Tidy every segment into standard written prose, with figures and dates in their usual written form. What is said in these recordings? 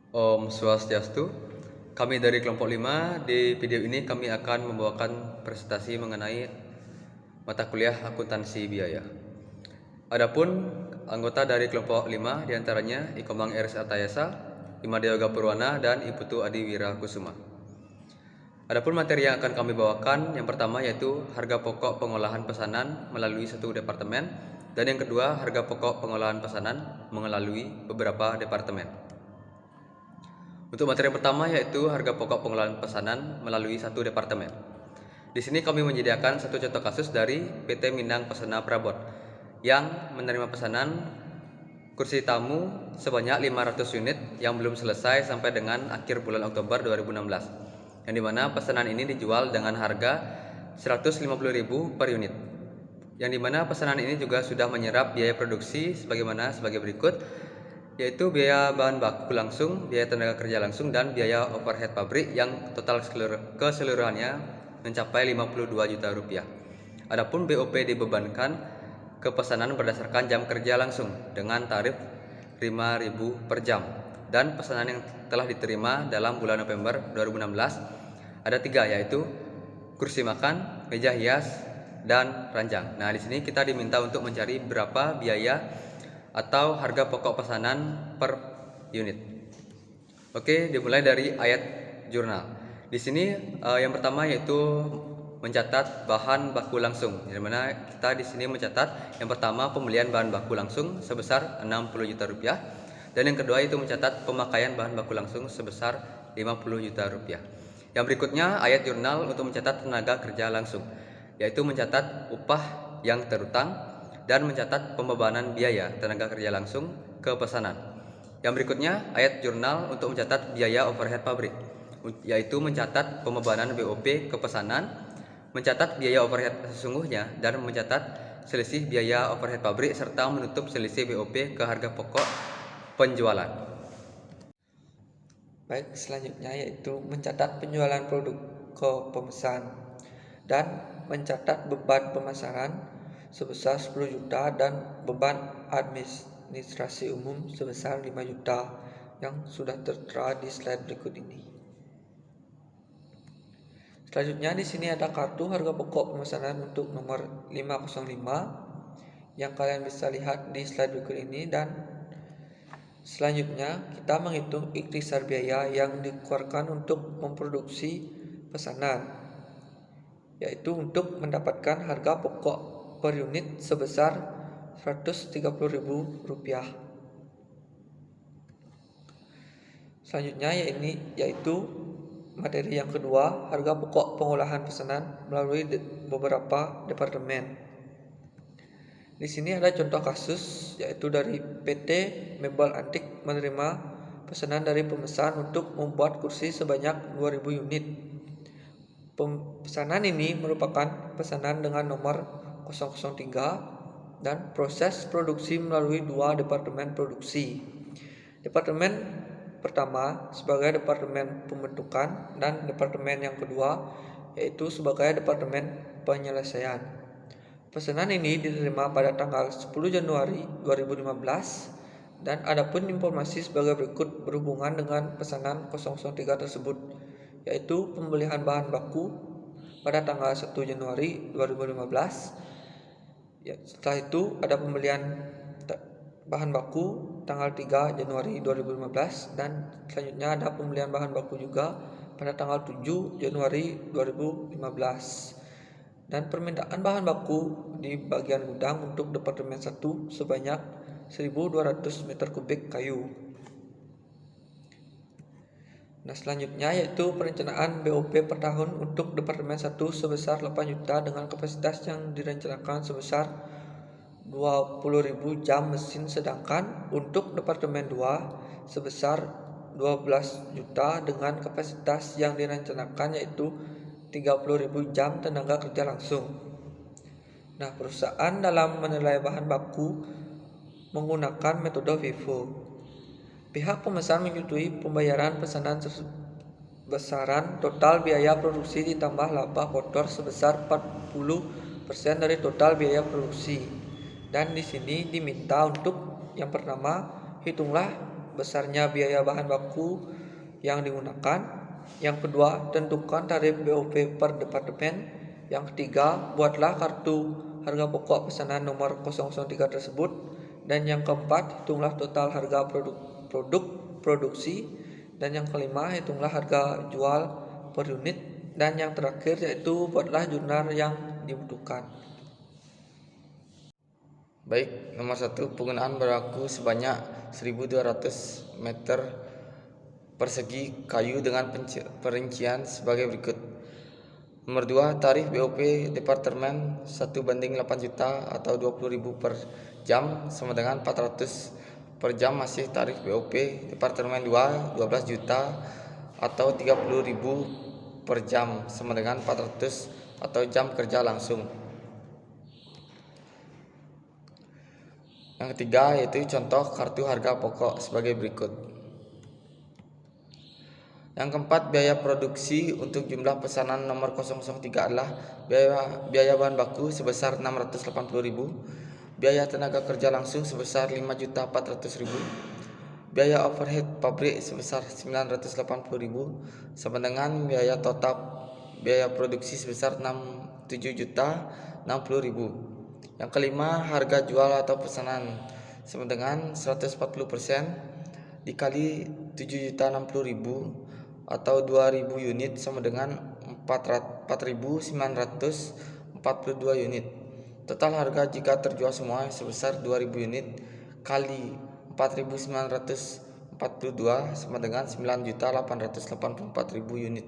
Om Swastiastu. Kami dari kelompok 5. Di video ini kami akan membawakan presentasi mengenai mata kuliah akuntansi biaya. Adapun anggota dari kelompok 5 diantaranya Ikomang Eris Atayasa, Imadeo Gapurwana, dan Iputu Adi Wirakusuma. Adapun materi yang akan kami bawakan, yang pertama yaitu harga pokok pengolahan pesanan melalui satu departemen, dan yang kedua harga pokok pengolahan pesanan melalui beberapa departemen. Untuk materi yang pertama yaitu harga pokok pengolahan pesanan melalui satu departemen. Di sini kami menyediakan satu contoh kasus dari PT Minang Pesona Prabot yang menerima pesanan kursi tamu sebanyak 500 unit yang belum selesai sampai dengan akhir bulan Oktober 2016. Yang dimana pesanan ini dijual dengan harga 150.000 per unit. Yang dimana pesanan ini juga sudah menyerap biaya produksi sebagai berikut, yaitu biaya bahan baku langsung, biaya tenaga kerja langsung, dan biaya overhead pabrik yang total keseluruhannya mencapai 52 juta rupiah. Adapun BOP dibebankan ke pesanan berdasarkan jam kerja langsung dengan tarif 5.000 per jam, dan pesanan yang telah diterima dalam bulan November 2016 ada 3, yaitu kursi makan, meja hias, dan ranjang. Nah, di sini kita diminta untuk mencari berapa biaya atau harga pokok pesanan per unit. Oke, dimulai dari ayat jurnal. Di sini yang pertama yaitu mencatat bahan baku langsung. Di mana kita di sini mencatat yang pertama pembelian bahan baku langsung sebesar 60 juta rupiah, dan yang kedua itu mencatat pemakaian bahan baku langsung sebesar 50 juta rupiah. Yang berikutnya ayat jurnal untuk mencatat tenaga kerja langsung, yaitu mencatat upah yang terutang dan mencatat pembebanan biaya tenaga kerja langsung ke pesanan. Yang berikutnya ayat jurnal untuk mencatat biaya overhead pabrik, yaitu mencatat pembebanan BOP ke pesanan, mencatat biaya overhead sesungguhnya, dan mencatat selisih biaya overhead pabrik serta menutup selisih BOP ke harga pokok penjualan. Baik, selanjutnya yaitu mencatat penjualan produk ke pemesan dan mencatat beban pemasaran sebesar 10 juta dan beban administrasi umum sebesar 5 juta yang sudah tertera di slide berikut ini. Selanjutnya di sini ada kartu harga pokok pemesanan untuk nomor 505 yang kalian bisa lihat di slide berikut ini, dan selanjutnya kita menghitung ikhtisar biaya yang dikeluarkan untuk memproduksi pesanan, yaitu untuk mendapatkan harga pokok per unit sebesar Rp130.000. Selanjutnya yaitu materi yang kedua, harga pokok pengolahan pesanan melalui beberapa departemen. Di sini ada contoh kasus yaitu dari PT Mebel Antik menerima pesanan dari pemesan untuk membuat kursi sebanyak 2.000 unit. Pesanan ini merupakan pesanan dengan nomor 003 dan proses produksi melalui 2 departemen produksi. Departemen pertama sebagai departemen pembentukan dan departemen yang kedua yaitu sebagai departemen penyelesaian. Pesanan ini diterima pada tanggal 10 Januari 2015, dan adapun informasi sebagai berikut berhubungan dengan pesanan 003 tersebut, yaitu pembelian bahan baku pada tanggal 1 Januari 2015. Setelah itu ada pembelian bahan baku tanggal 3 Januari 2015, dan selanjutnya ada pembelian bahan baku juga pada tanggal 7 Januari 2015, dan permintaan bahan baku di bagian gudang untuk departemen 1 sebanyak 1.200 meter kubik kayu. Nah, selanjutnya yaitu perencanaan BOP per tahun untuk departemen 1 sebesar 8 juta dengan kapasitas yang direncanakan sebesar 20.000 jam mesin, sedangkan untuk departemen 2 sebesar 12 juta dengan kapasitas yang direncanakan yaitu 30.000 jam tenaga kerja langsung. Nah, perusahaan dalam menilai bahan baku menggunakan metode FIFO. Pihak pemesan menyetujui pembayaran pesanan besaran total biaya produksi ditambah laba kotor sebesar 40% dari total biaya produksi. Dan di sini diminta untuk yang pertama, hitunglah besarnya biaya bahan baku yang digunakan. Yang kedua, tentukan tarif BOP per departemen. Yang ketiga, buatlah kartu harga pokok pesanan nomor 003 tersebut. Dan yang keempat, hitunglah total harga produk produksi. Dan yang kelima, hitunglah harga jual per unit. Dan yang terakhir yaitu buatlah jurnal yang dibutuhkan. Baik, nomor 1, penggunaan berlaku sebanyak 1.200 meter persegi kayu dengan perincian sebagai berikut. Nomor 2, tarif BOP departemen 1:8 juta atau 20.000 per jam sama dengan 400 per jam masih tarif BOP departemen 2 12 juta atau 30.000 per jam sama dengan 400 atau jam kerja langsung. Yang ketiga yaitu contoh kartu harga pokok sebagai berikut. Yang keempat, biaya produksi untuk jumlah pesanan nomor 003 adalah biaya bahan baku sebesar 680.000, biaya tenaga kerja langsung sebesar 5.400.000, biaya overhead pabrik sebesar 980.000 sama dengan biaya total biaya produksi sebesar 7.060.000. Yang kelima, harga jual atau pesanan sama dengan 140% dikali 7.060.000 atau 2.000 unit sama dengan 4.942 unit. Total harga jika terjual semua sebesar 2.000 unit kali 4.942 sama dengan 9.884.000 unit.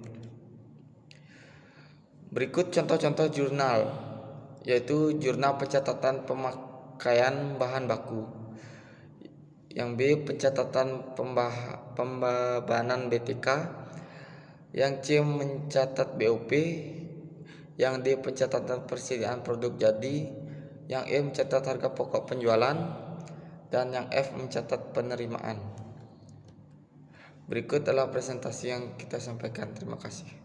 Berikut contoh-contoh jurnal, yaitu jurnal pencatatan pemakaian bahan baku. Yang B, pencatatan pembebanan BTK. Yang C, mencatat BOP. Yang D, pencatatan persediaan produk jadi. Yang E, mencatat harga pokok penjualan. Dan yang F, mencatat penerimaan. Berikut adalah presentasi yang kita sampaikan. Terima kasih.